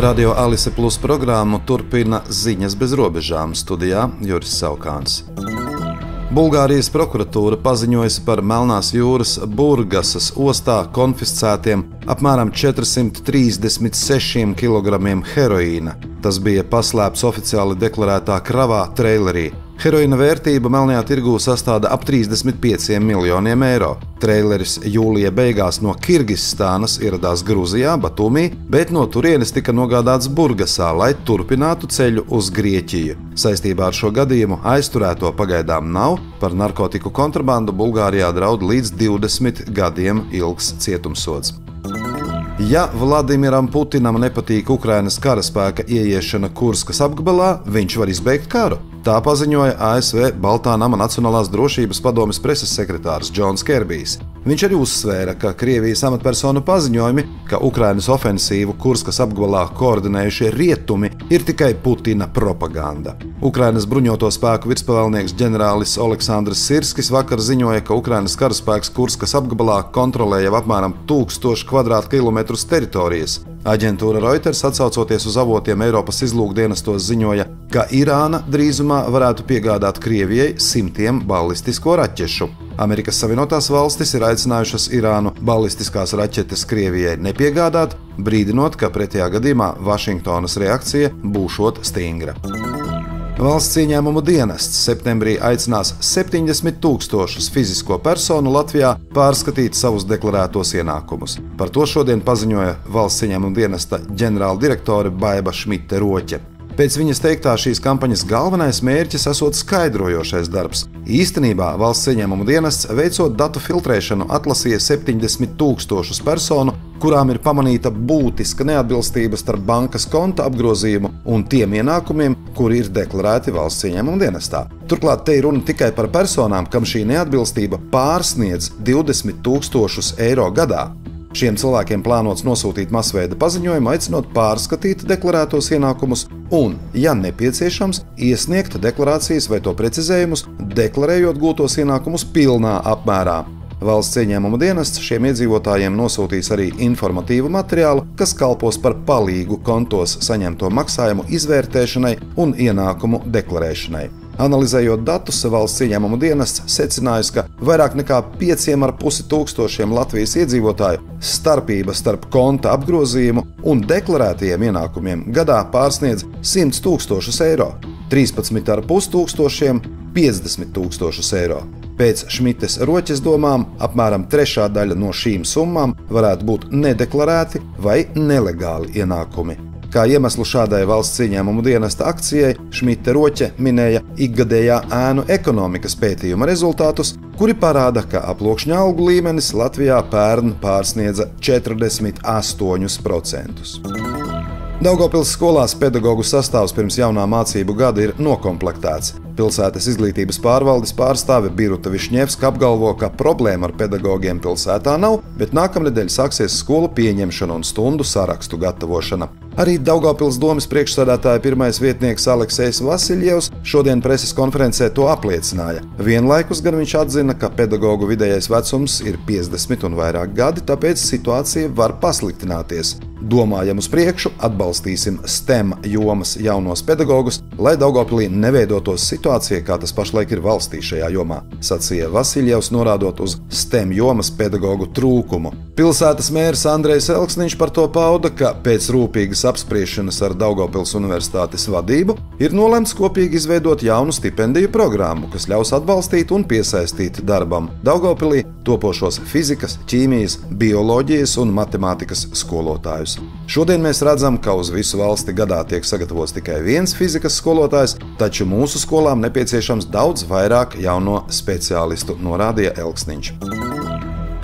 Radio Alise Plus programmu turpina Ziņas bez robežām, studijā Juris Saukāns. Bulgārijas prokuratūra paziņojusi par Melnās jūras Burgasas ostā konfiscētiem apmēram 436 kg heroīna. Tas bija paslēpts oficiāli deklarētā kravā treilerī. Heroīna vērtība Melnajā tirgū sastāda ap 35 miljoniem eiro. Treileris jūlija beigās no Kirgistānas ieradās Gruzijā, Batumī, bet no turienes tika nogādāts Burgasā, lai turpinātu ceļu uz Grieķiju. Saistībā ar šo gadījumu aizturēto pagaidām nav, par narkotiku kontrabandu Bulgārijā draud līdz 20 gadiem ilgs cietumsods. Ja Vladimiram Putinam nepatīk Ukrainas karaspēka ieiešana Kurskas apgabalā, viņš var izbeigt karu. Tā paziņoja ASV Baltā nama Nacionālās drošības padomes preses sekretārs Džons Kerbijs. Viņš arī uzsvēra, ka Krievijas amatpersonu paziņojumi, ka Ukrainas ofensīvu Kurskas apgabalā koordinējušie rietumi, ir tikai Putina propaganda. Ukrainas bruņoto spēku virspavēlnieks ģenerālis Oleksandrs Sirskis vakar ziņoja, ka Ukrainas karaspēks Kurskas apgabalā kontrolē jau apmēram 1000 kvadrātkilometrus teritorijas. Aģentūra Reuters, atsaucoties uz avotiem Eiropas izlūkdienestos, ziņoja, ka Irāna drīzumā varētu piegādāt Krievijai 100 ballistisko raķešu. Amerikas Savienotās valstis ir aicinājušas Irānu ballistiskās raķetes Krievijai nepiegādāt, brīdinot, ka pretējā gadījumā Vašingtonas reakcija būšot stingra. Valsts ieņēmumu dienests septembrī aicinās 70 000 fizisko personu Latvijā pārskatīt savus deklarētos ienākumus. Par to šodien paziņoja valsts ieņēmumu dienesta ģenerāldirektore Baiba Šmite-Roķe. Pēc viņas teiktā šīs kampaņas galvenais mērķis esot skaidrojošais darbs. Īstenībā valsts ieņēmumu dienests veicot datu filtrēšanu atlasīja 70 000 personu, kurām ir pamanīta būtiska neatbilstība starp bankas konta apgrozījumu un tiem ienākumiem, kuri ir deklarēti valsts ieņēmumu dienestā. Turklāt te ir runa tikai par personām, kam šī neatbilstība pārsniedz 20 000 eiro gadā. Šiem cilvēkiem plānots nosūtīt masveida paziņojumu, aicinot pārskatīt deklarētos ienākumus un, ja nepieciešams, iesniegt deklarācijas vai to precizējumus, deklarējot gūtos ienākumus pilnā apmērā. Valsts ieņēmumu dienests šiem iedzīvotājiem nosūtīs arī informatīvu materiālu, kas kalpos par palīgu kontos saņemto maksājumu izvērtēšanai un ienākumu deklarēšanai. Analizējot datus, valsts ieņēmumu dienests secinājis, ka vairāk nekā 5500 Latvijas iedzīvotāju starpība starp konta apgrozījumu un deklarētajiem ienākumiem gadā pārsniedz 100 000 eiro, 13 500 50 000 eiro. Pēc Šmites Roķes domām, apmēram trešā daļa no šīm summām varētu būt nedeklarēti vai nelegāli ienākumi. Kā iemeslu šādai valsts ieņēmumu dienesta akcijai Šmite Roķe minēja ikgadējā ēnu ekonomikas pētījuma rezultātus, kuri parāda, ka aploksņa algu līmenis Latvijā pērn pārsniedza 48%. Daugavpils skolās pedagogu sastāvs pirms jaunā mācību gada ir nokomplektēts. Pilsētas izglītības pārvaldes pārstāve Biruta Višņevska apgalvo, ka problēma ar pedagogiem pilsētā nav, bet nākamnedēļ sāksies skolu pieņemšana un stundu sarakstu gatavošana. Arī Daugavpils domes priekšsēdētāja pirmais vietnieks Aleksejs Vasiljevs šodien preses konferencē to apliecināja. Vienlaikus gan viņš atzina, ka pedagogu vidējais vecums ir 50 un vairāk gadi, tāpēc situācija var pasliktināties. Domājam uz priekšu, atbalstīsim STEM jomas jaunos pedagogus, lai Daugavpilī neveidotos situācija, kā tas pašlaik ir valstī šajā jomā, sacīja Vasiljevs, norādot uz STEM jomas pedagogu trūkumu. Pilsētas mērs Andrejs Elksniņš par to pauda, ka pēc rūpīgas apspriešanas ar Daugavpils universitātes vadību ir nolemts kopīgi izveidot jaunu stipendiju programmu, kas ļaus atbalstīt un piesaistīt darbam Daugavpilī topošos fizikas, ķīmijas, bioloģijas un matemātikas skolotājus. Šodien mēs redzam, ka uz visu valsti gadā tiek sagatavots tikai viens fizikas skolotājs, taču mūsu skolām nepieciešams daudz vairāk jauno speciālistu, norādīja Elksniņš.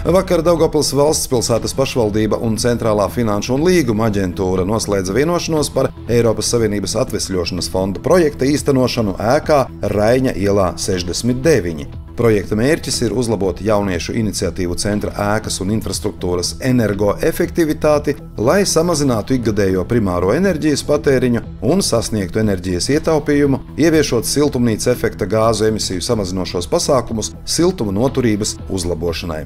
Vakar Daugavpils valsts pilsētas pašvaldība un Centrālā finanšu un līguma aģentūra noslēdza vienošanos par Eiropas Savienības atvesļošanas fonda projekta īstenošanu ēkā Raiņa ielā 69. Projekta mērķis ir uzlabot jauniešu iniciatīvu centra ēkas un infrastruktūras energoefektivitāti, lai samazinātu ikgadējo primāro enerģijas patēriņu un sasniegtu enerģijas ietaupījumu, ieviešot siltumnīca efekta gāzu emisiju samazinošos pasākumus siltuma noturības uzlabošanai.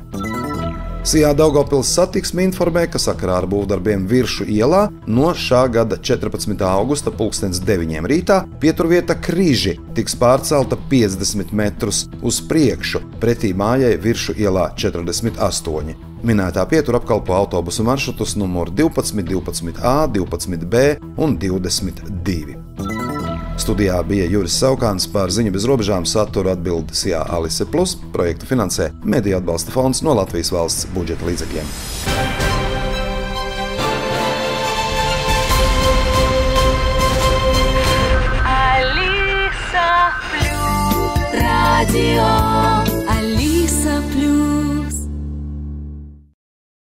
Sijā Daugavpils satiksme informē, ka sakarā ar būvdarbiem Viršu ielā no šā gada 14. augusta 9:00 rītā pieturvieta Križi tiks pārcelta 50 metrus uz priekšu pretī mājai Viršu ielā 48. Minētā pietura apkalpo autobusu maršrutus numur 12, 12A, 12B un 22. Studijā bija Juris Saukāns, par Ziņu bez robežām saturu atbild Sijā Alise Plus, projektu finansē Mediju atbalsta fonds no Latvijas valsts budžeta līdzekļiem.